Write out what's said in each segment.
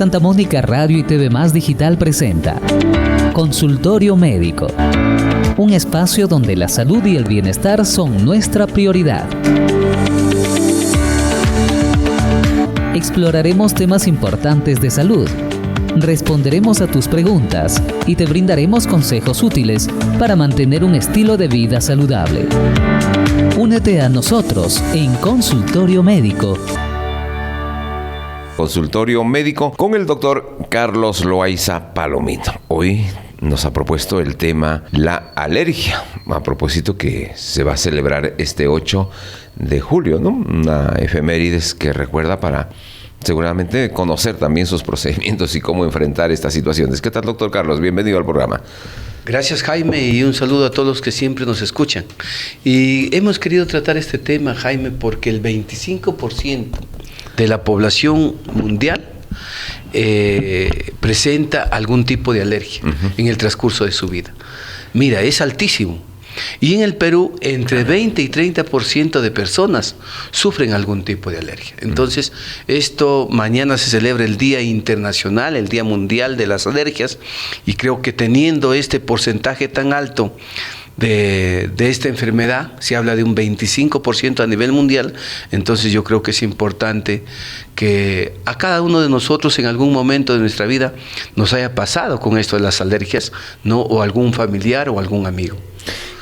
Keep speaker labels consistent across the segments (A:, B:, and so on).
A: Santa Mónica Radio y TV Más Digital presenta Consultorio Médico, un espacio donde la salud y el bienestar son nuestra prioridad. Exploraremos temas importantes de salud, responderemos a tus preguntas y te brindaremos consejos útiles para mantener un estilo de vida saludable. Únete a nosotros en Consultorio Médico.
B: Consultorio Médico con el doctor Carlos Loaiza Palomino. Hoy nos ha propuesto el tema la alergia, a propósito que se va a celebrar este 8 de julio, ¿no? Una efemérides que recuerda para seguramente conocer también sus procedimientos y cómo enfrentar estas situaciones. ¿Qué tal, doctor Carlos? Bienvenido al programa.
C: Gracias, Jaime, y un saludo a todos los que siempre nos escuchan. Y hemos querido tratar este tema, Jaime, porque el 25% de la población mundial presenta algún tipo de alergia en el transcurso de su vida. Mira, es altísimo. Y en el Perú, entre 20 y 30% de personas sufren algún tipo de alergia. Entonces, mañana se celebra el Día Internacional, el Día Mundial de las Alergias, y creo que teniendo este porcentaje tan alto de esta enfermedad, se habla de un 25% a nivel mundial, entonces yo creo que es importante que a cada uno de nosotros en algún momento de nuestra vida nos haya pasado con esto de las alergias, ¿no? O algún familiar o algún amigo.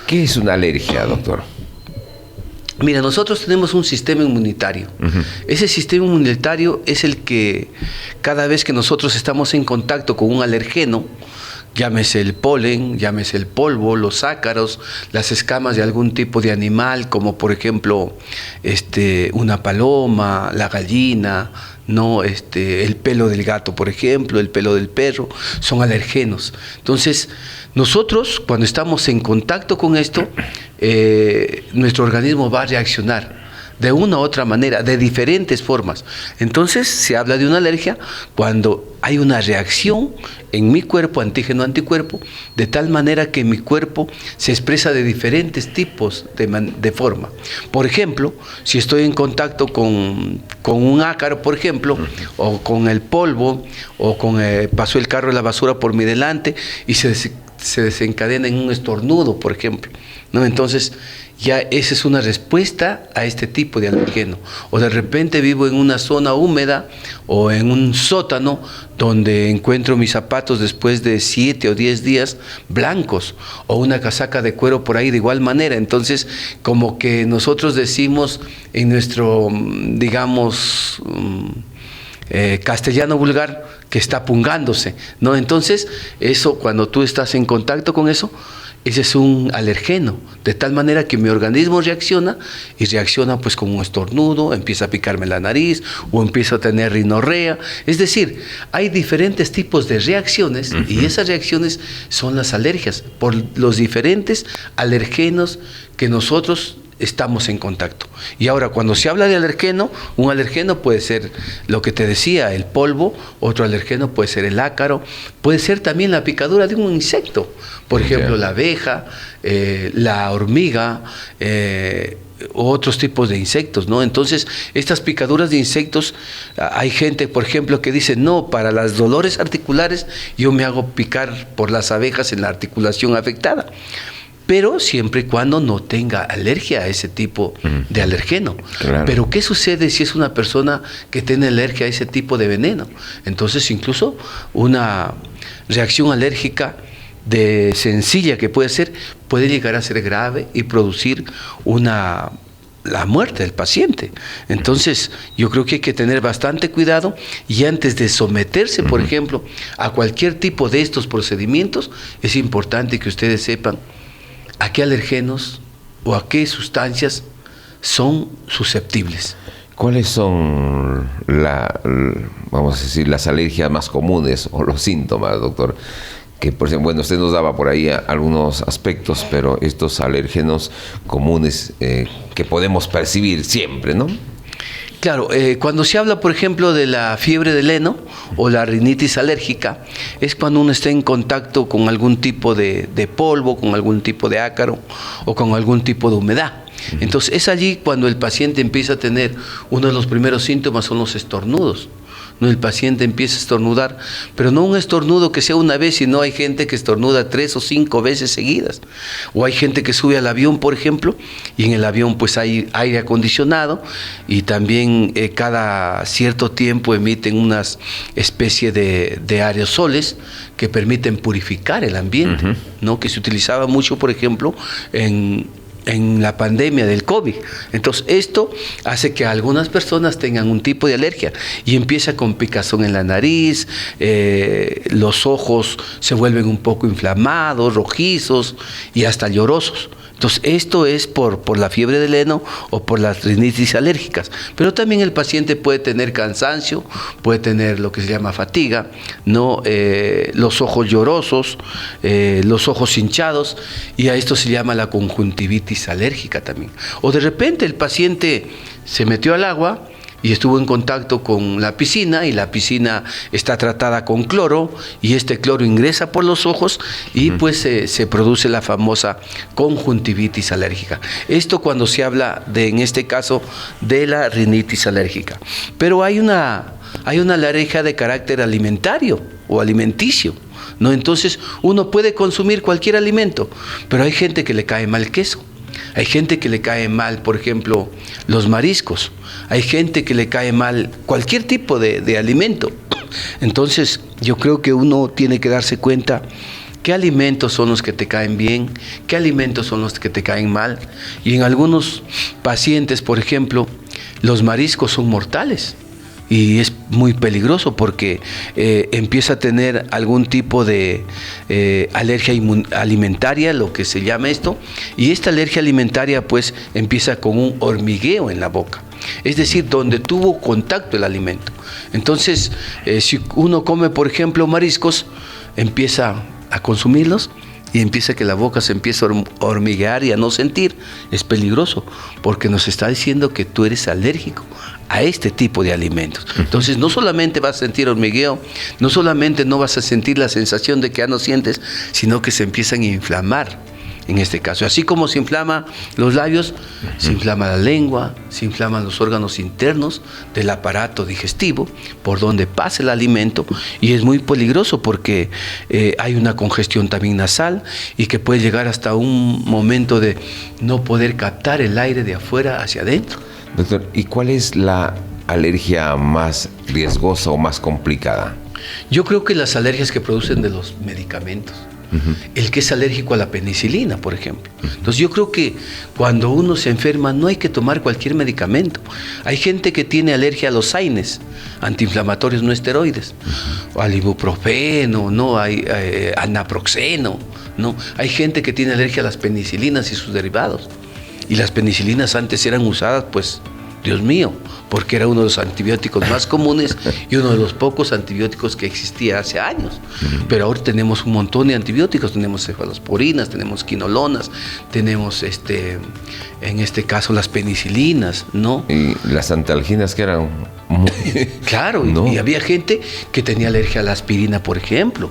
B: ¿Qué es una alergia, doctor?
C: Mira, nosotros tenemos un sistema inmunitario. Ese sistema inmunitario es el que cada vez que nosotros estamos en contacto con un alergeno, llámese el polen, llámese el polvo, los ácaros, las escamas de algún tipo de animal, como por ejemplo una paloma, la gallina, ¿no? El pelo del gato, por ejemplo, el pelo del perro, son alergenos. Entonces, nosotros, cuando estamos en contacto con esto, nuestro organismo va a reaccionar de una u otra manera, de diferentes formas. Entonces, se habla de una alergia cuando hay una reacción en mi cuerpo, antígeno-anticuerpo, de tal manera que mi cuerpo se expresa de diferentes tipos de forma. Por ejemplo, si estoy en contacto con un ácaro, por ejemplo, o con el polvo, o pasó el carro de la basura por mi delante y se desencadena en un estornudo, por ejemplo, ¿no? Entonces, ya esa es una respuesta a este tipo de alergeno. O de repente vivo en una zona húmeda o en un sótano donde encuentro mis zapatos después de 7 o 10 días blancos, o una casaca de cuero por ahí de igual manera. Entonces, como que nosotros decimos en nuestro, digamos, castellano vulgar, que está pungándose, ¿no? Entonces, eso, cuando tú estás en contacto con eso, ese es un alergeno, de tal manera que mi organismo reacciona pues con un estornudo, empieza a picarme la nariz o empiezo a tener rinorrea. Es decir, hay diferentes tipos de reacciones y esas reacciones son las alergias por los diferentes alergenos que nosotros estamos en contacto. Y ahora, cuando se habla de alergeno, un alergeno puede ser lo que te decía, el polvo, otro alergeno puede ser el ácaro, puede ser también la picadura de un insecto, por ejemplo, la abeja, la hormiga, o otros tipos de insectos, ¿no? Entonces, estas picaduras de insectos, hay gente, por ejemplo, que dice, no, para los dolores articulares, yo me hago picar por las abejas en la articulación afectada. Pero siempre y cuando no tenga alergia a ese tipo de alergeno. Claro. Pero ¿qué sucede si es una persona que tiene alergia a ese tipo de veneno? Entonces, incluso una reacción alérgica sencilla que puede llegar a ser grave y producir la muerte del paciente. Entonces, yo creo que hay que tener bastante cuidado y antes de someterse, por ejemplo, a cualquier tipo de estos procedimientos, es importante que ustedes sepan a qué alergenos o a qué sustancias son susceptibles.
B: ¿Cuáles son vamos a decir, las alergias más comunes o los síntomas, doctor? Que, por ejemplo, bueno, usted nos daba por ahí algunos aspectos, pero estos alérgenos comunes que podemos percibir siempre, ¿no?
C: Claro, cuando se habla, por ejemplo, de la fiebre del heno o la rinitis alérgica, es cuando uno está en contacto con algún tipo de polvo, con algún tipo de ácaro o con algún tipo de humedad. Entonces, es allí cuando el paciente empieza a tener uno de los primeros síntomas, son los estornudos, ¿no? El paciente empieza a estornudar, pero no un estornudo que sea una vez, sino hay gente que estornuda 3 o 5 veces seguidas. O hay gente que sube al avión, por ejemplo, y en el avión pues hay aire acondicionado y también cada cierto tiempo emiten unas especie de aerosoles que permiten purificar el ambiente, ¿no? Que se utilizaba mucho, por ejemplo, en la pandemia del COVID. Entonces esto hace que algunas personas tengan un tipo de alergia y empieza con picazón en la nariz, los ojos se vuelven un poco inflamados, rojizos y hasta llorosos. Entonces, esto es por la fiebre del heno o por las rinitis alérgicas. Pero también el paciente puede tener cansancio, puede tener lo que se llama fatiga, ¿no? Los ojos llorosos, los ojos hinchados, y a esto se llama la conjuntivitis alérgica también. O de repente el paciente se metió al agua y estuvo en contacto con la piscina, y la piscina está tratada con cloro, y este cloro ingresa por los ojos y pues se produce la famosa conjuntivitis alérgica. Esto cuando se habla en este caso, de la rinitis alérgica. Pero hay una alergia de carácter alimentario o alimenticio, ¿no? Entonces uno puede consumir cualquier alimento, pero hay gente que le cae mal el queso. Hay gente que le cae mal, por ejemplo, los mariscos. Hay gente que le cae mal cualquier tipo de alimento. Entonces, yo creo que uno tiene que darse cuenta qué alimentos son los que te caen bien, qué alimentos son los que te caen mal. Y en algunos pacientes, por ejemplo, los mariscos son mortales. Y es muy peligroso porque empieza a tener algún tipo de alergia alimentaria, lo que se llama esto, y esta alergia alimentaria pues empieza con un hormigueo en la boca, es decir, donde tuvo contacto el alimento. Entonces, si uno come, por ejemplo, mariscos, empieza a consumirlos y empieza que la boca se empieza a hormiguear y a no sentir. Es peligroso porque nos está diciendo que tú eres alérgico a este tipo de alimentos. Entonces, no solamente vas a sentir hormigueo, no solamente no vas a sentir la sensación de que ya no sientes, sino que se empiezan a inflamar en este caso. Así como se inflama los labios, se inflama la lengua, se inflaman los órganos internos del aparato digestivo por donde pasa el alimento, y es muy peligroso porque hay una congestión también nasal y que puede llegar hasta un momento de no poder captar el aire de afuera hacia adentro.
B: Doctor, ¿y cuál es la alergia más riesgosa o más complicada?
C: Yo creo que las alergias que producen de los medicamentos. El que es alérgico a la penicilina, por ejemplo. Entonces yo creo que cuando uno se enferma no hay que tomar cualquier medicamento. Hay gente que tiene alergia a los AINES, antiinflamatorios no esteroides, o al ibuprofeno, ¿no? Hay anaproxeno, ¿no? Hay gente que tiene alergia a las penicilinas y sus derivados. Y las penicilinas antes eran usadas, pues, Dios mío, porque era uno de los antibióticos más comunes y uno de los pocos antibióticos que existía hace años. Pero ahora tenemos un montón de antibióticos, tenemos cefalosporinas, tenemos quinolonas, tenemos en este caso las penicilinas, ¿no?
B: Y las antalginas que eran muy...
C: Claro,
B: ¿no?
C: Y había gente que tenía alergia a la aspirina, por ejemplo,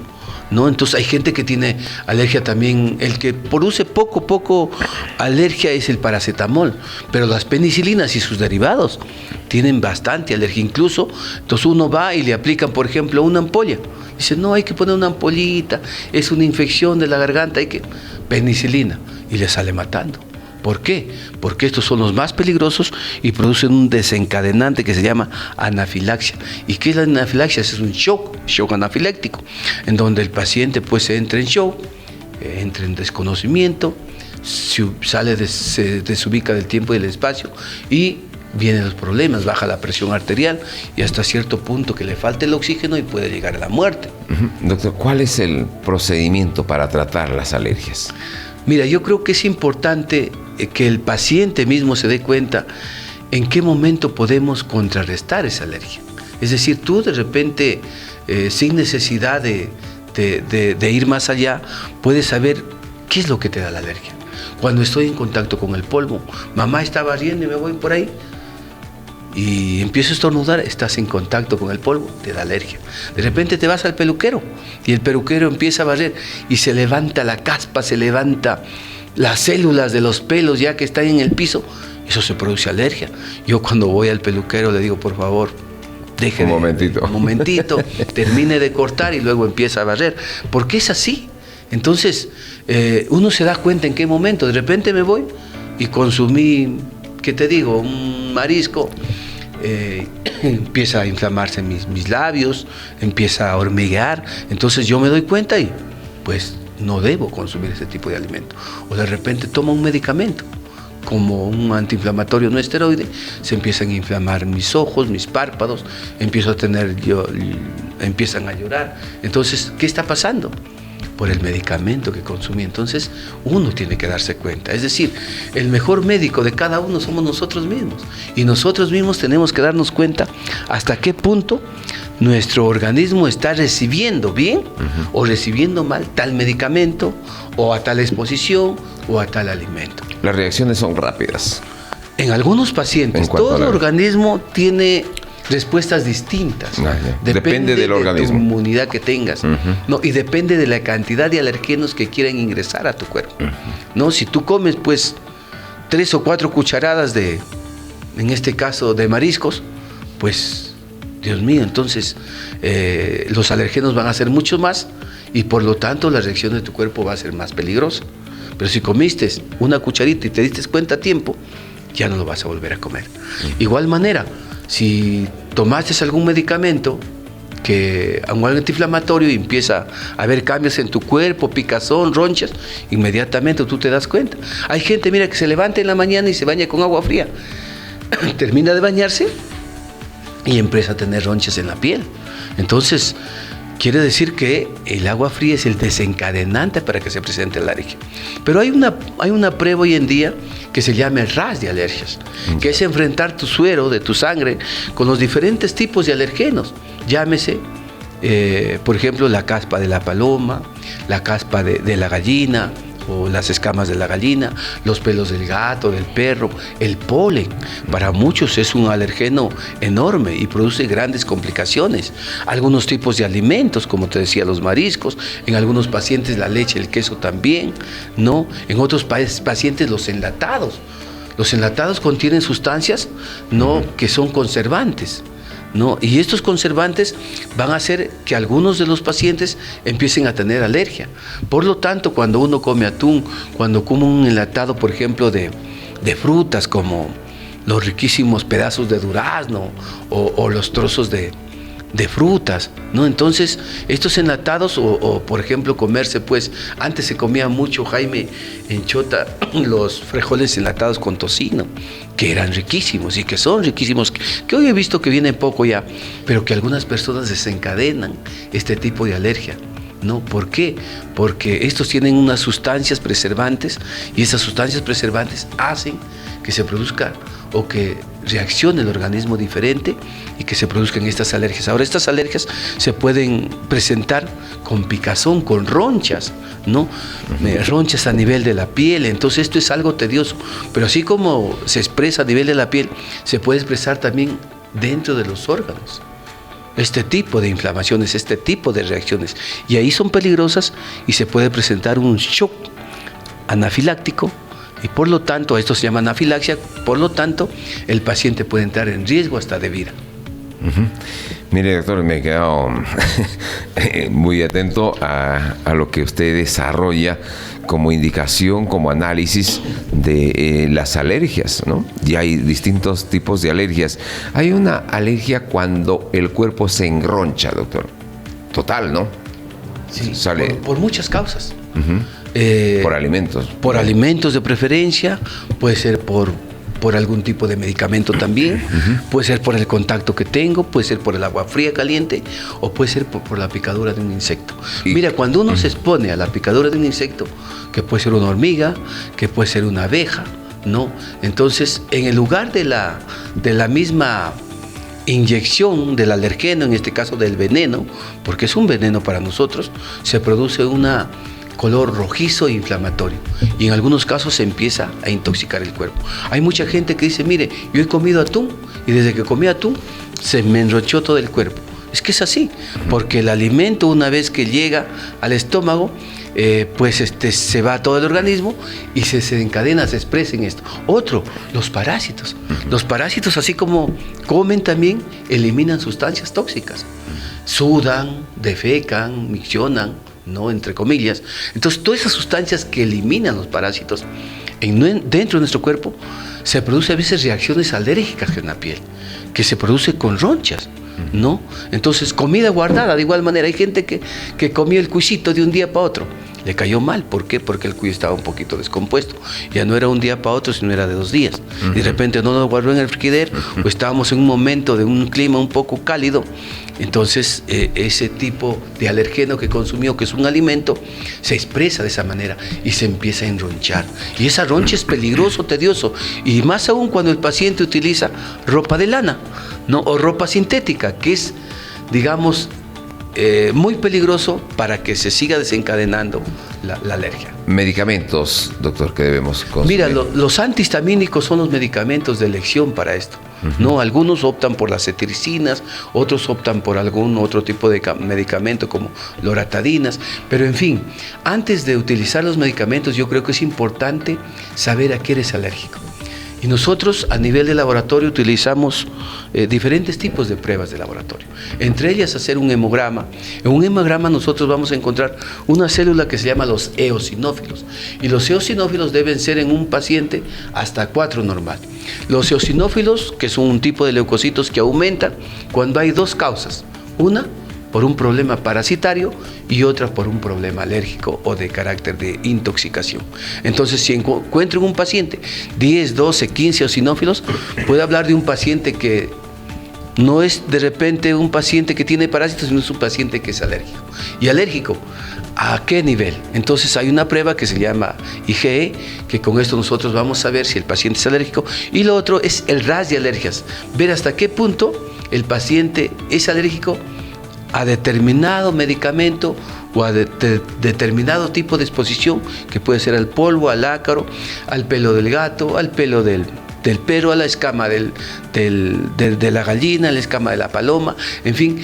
C: ¿no? Entonces hay gente que tiene alergia también. El que produce poco alergia es el paracetamol, pero las penicilinas y sus derivados tienen bastante alergia. Incluso, entonces uno va y le aplican, por ejemplo, una ampolla. Dice, no, hay que poner una ampollita, es una infección de la garganta, hay que... Penicilina, y le sale matando. ¿Por qué? Porque estos son los más peligrosos y producen un desencadenante que se llama anafilaxia. ¿Y qué es la anafilaxia? Es un shock anafiláctico, en donde el paciente pues entra en shock, entra en desconocimiento, se desubica del tiempo y del espacio y vienen los problemas, baja la presión arterial y hasta cierto punto que le falta el oxígeno y puede llegar a la muerte.
B: Doctor, ¿cuál es el procedimiento para tratar las alergias?
C: Mira, yo creo que es importante que el paciente mismo se dé cuenta en qué momento podemos contrarrestar esa alergia. Es decir, tú de repente, sin necesidad de ir más allá, puedes saber qué es lo que te da la alergia. Cuando estoy en contacto con el polvo, mamá está barriendo y me voy por ahí, y empiezo a estornudar, estás en contacto con el polvo, te da alergia. De repente te vas al peluquero y el peluquero empieza a barrer y se levanta la caspa, se levanta las células de los pelos ya que están en el piso, eso se produce alergia. Yo cuando voy al peluquero le digo, por favor, deje
B: un momentito,
C: termine de cortar y luego empieza a barrer. Porque es así. Entonces, uno se da cuenta en qué momento. De repente me voy y consumí, ¿qué te digo? Un marisco. Empieza a inflamarse mis labios, empieza a hormiguear. Entonces yo me doy cuenta y pues no debo consumir ese tipo de alimento. O de repente tomo un medicamento, como un antiinflamatorio no esteroide, se empiezan a inflamar mis ojos, mis párpados, empiezan a llorar. Entonces, ¿qué está pasando? Por el medicamento que consumí. Entonces, uno tiene que darse cuenta. Es decir, el mejor médico de cada uno somos nosotros mismos. Y nosotros mismos tenemos que darnos cuenta hasta qué punto nuestro organismo está recibiendo bien o recibiendo mal tal medicamento, o a tal exposición, o a tal alimento.
B: Las reacciones son rápidas.
C: En algunos pacientes, todo el organismo tiene respuestas distintas.
B: Depende del organismo.
C: De tu inmunidad que tengas. ¿No? Y depende de la cantidad de alergenos que quieran ingresar a tu cuerpo. ¿No? Si tú comes, pues, 3 o 4 cucharadas en este caso, de mariscos, pues, Dios mío, entonces los alergenos van a ser mucho más y por lo tanto la reacción de tu cuerpo va a ser más peligrosa. Pero si comiste una cucharita y te diste cuenta a tiempo, ya no lo vas a volver a comer. Igual manera, si tomaste algún medicamento, algún antiinflamatorio, y empieza a haber cambios en tu cuerpo, picazón, ronchas, inmediatamente tú te das cuenta. Hay gente, mira, que se levanta en la mañana y se baña con agua fría. Termina de bañarse y empieza a tener ronchas en la piel. Entonces, quiere decir que el agua fría es el desencadenante para que se presente la alergia. Pero hay una prueba hoy en día que se llama el RAS de alergias, que es enfrentar tu suero de tu sangre con los diferentes tipos de alergenos. Llámese, por ejemplo, la caspa de la paloma, la caspa de la gallina, o las escamas de la gallina, los pelos del gato, del perro, el polen. Para muchos es un alergeno enorme y produce grandes complicaciones. Algunos tipos de alimentos, como te decía, los mariscos, en algunos pacientes la leche, el queso también, ¿no? En otros pacientes los enlatados. Los enlatados contienen sustancias, ¿no?, que son conservantes, ¿no? Y estos conservantes van a hacer que algunos de los pacientes empiecen a tener alergia. Por lo tanto, cuando uno come atún, cuando come un enlatado, por ejemplo, de frutas, como los riquísimos pedazos de durazno o los trozos de frutas, ¿no? Entonces, estos enlatados, o por ejemplo, comerse, pues, antes se comía mucho, Jaime, en Chota, los frijoles enlatados con tocino, que eran riquísimos y que son riquísimos, que hoy he visto que vienen poco ya, pero que algunas personas desencadenan este tipo de alergia, ¿no? ¿Por qué? Porque estos tienen unas sustancias preservantes y esas sustancias preservantes hacen que se produzca o que reaccione el organismo diferente y que se produzcan estas alergias. Ahora, estas alergias se pueden presentar con picazón, con ronchas, ¿no? Ronchas a nivel de la piel. Entonces, esto es algo tedioso. Pero así como se expresa a nivel de la piel, se puede expresar también dentro de los órganos. Este tipo de inflamaciones, este tipo de reacciones. Y ahí son peligrosas y se puede presentar un shock anafiláctico. Y por lo tanto, esto se llama anafilaxia, por lo tanto, el paciente puede entrar en riesgo hasta de vida.
B: Mire, doctor, me he quedado muy atento a lo que usted desarrolla como indicación, como análisis de las alergias, ¿no? Y hay distintos tipos de alergias. Hay una alergia cuando el cuerpo se enroncha, doctor. Total, ¿no?
C: Sí,
B: sale
C: por muchas causas.
B: Por alimentos.
C: Por alimentos de preferencia, puede ser por algún tipo de medicamento también, puede ser por el contacto que tengo, puede ser por el agua fría caliente o puede ser por la picadura de un insecto. Mira, cuando uno se expone a la picadura de un insecto, que puede ser una hormiga, que puede ser una abeja, ¿no? Entonces, en el lugar de la misma inyección del alergeno, en este caso del veneno, porque es un veneno para nosotros, se produce una color rojizo e inflamatorio y en algunos casos se empieza a intoxicar el cuerpo. Hay mucha gente que dice, mire, yo he comido atún y desde que comí atún se me enronchó todo el cuerpo. Es que es así, porque el alimento, una vez que llega al estómago, se va a todo el organismo y se desencadena, se expresa en esto. Otro, los parásitos. Los parásitos, así como comen también, eliminan sustancias tóxicas. Sudan, defecan, miccionan, ¿no? Entre comillas. Entonces, todas esas sustancias que eliminan los parásitos dentro de nuestro cuerpo, se produce a veces reacciones alérgicas en la piel, que se produce con ronchas, ¿no? Entonces, comida guardada, de igual manera, hay gente que comió el cuisito de un día para otro, le cayó mal. ¿Por qué? Porque el cuy estaba un poquito descompuesto. Ya no era un día para otro, sino era de 2 días. Y de repente no lo guardó en el frigider, o estábamos en un momento de un clima un poco cálido. Entonces, ese tipo de alergeno que consumió, que es un alimento, se expresa de esa manera y se empieza a enronchar. Y esa roncha es peligroso, tedioso. Y más aún cuando el paciente utiliza ropa de lana, ¿no? O ropa sintética, que es, digamos, muy peligroso para que se siga desencadenando la alergia.
B: Medicamentos, doctor, que debemos consumir.
C: Mira, los antihistamínicos son los medicamentos de elección para esto. ¿No? Algunos optan por las cetiricinas, otros optan por algún otro tipo de medicamento como loratadinas, pero en fin, antes de utilizar los medicamentos yo creo que es importante saber a qué eres alérgico. Y nosotros a nivel de laboratorio utilizamos diferentes tipos de pruebas de laboratorio. Entre ellas hacer un hemograma. En un hemograma nosotros vamos a encontrar una célula que se llama los eosinófilos. Y los eosinófilos deben ser en un paciente hasta 4 normal. Los eosinófilos, que son un tipo de leucocitos que aumentan cuando hay 2 causas. Una, por un problema parasitario, y otra por un problema alérgico o de carácter de intoxicación. Entonces, si encuentro en un paciente 10, 12, 15 eosinófilos, puedo hablar de un paciente que no es de repente un paciente que tiene parásitos, sino es un paciente que es alérgico. ¿Y alérgico a qué nivel? Entonces hay una prueba que se llama IgE, que con esto nosotros vamos a ver si el paciente es alérgico. Y lo otro es el RAS de alergias, ver hasta qué punto el paciente es alérgico a determinado medicamento o a determinado tipo de exposición, que puede ser al polvo, al ácaro, al pelo del gato, al pelo del perro, a la escama de la gallina, a la escama de la paloma. En fin,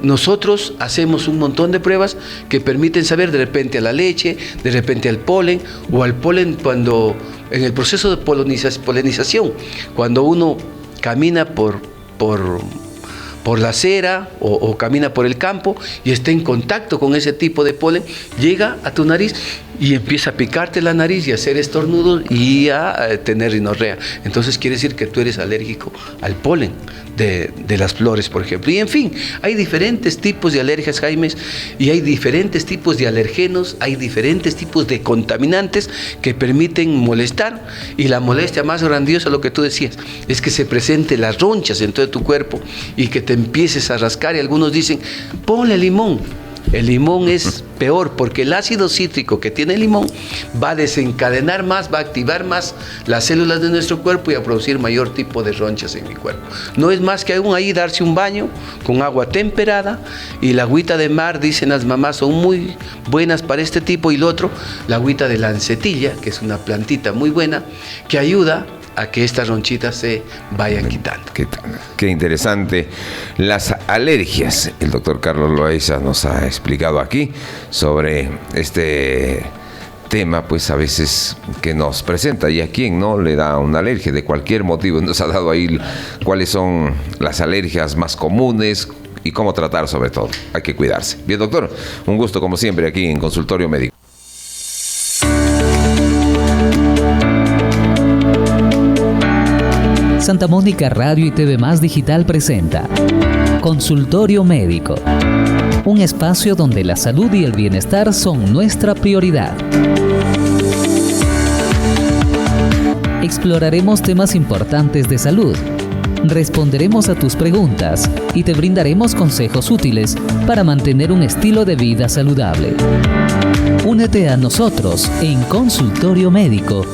C: nosotros hacemos un montón de pruebas que permiten saber de repente a la leche, de repente al polen, o al polen cuando en el proceso de polinización, cuando uno camina por la acera o camina por el campo y está en contacto con ese tipo de polen, llega a tu nariz y empieza a picarte la nariz y a hacer estornudos y a tener rinorrea. Entonces quiere decir que tú eres alérgico al polen de las flores, por ejemplo. Y en fin, hay diferentes tipos de alergias, Jaime, y hay diferentes tipos de alergenos, hay diferentes tipos de contaminantes que permiten molestar. Y la molestia más grandiosa, lo que tú decías, es que se presenten las ronchas en todo tu cuerpo y que te empieces a rascar. Y algunos dicen, ponle limón. El limón es peor porque el ácido cítrico que tiene el limón va a desencadenar más, va a activar más las células de nuestro cuerpo y a producir mayor tipo de ronchas en mi cuerpo. No es más que aún ahí darse un baño con agua temperada, y la agüita de mar, dicen las mamás, son muy buenas para este tipo, y lo otro, la agüita de lancetilla, que es una plantita muy buena que ayuda a que estas ronchitas se vayan quitando.
B: Qué interesante. Las alergias. El doctor Carlos Loaiza nos ha explicado aquí sobre este tema, pues a veces que nos presenta, y a quien no le da una alergia de cualquier motivo. Nos ha dado ahí cuáles son las alergias más comunes y cómo tratar, sobre todo. Hay que cuidarse. Bien, doctor, un gusto como siempre aquí en Consultorio Médico.
A: Santa Mónica Radio y TV Más Digital presenta Consultorio Médico, un espacio donde la salud y el bienestar son nuestra prioridad. Exploraremos temas importantes de salud, responderemos a tus preguntas y te brindaremos consejos útiles para mantener un estilo de vida saludable. Únete a nosotros en Consultorio Médico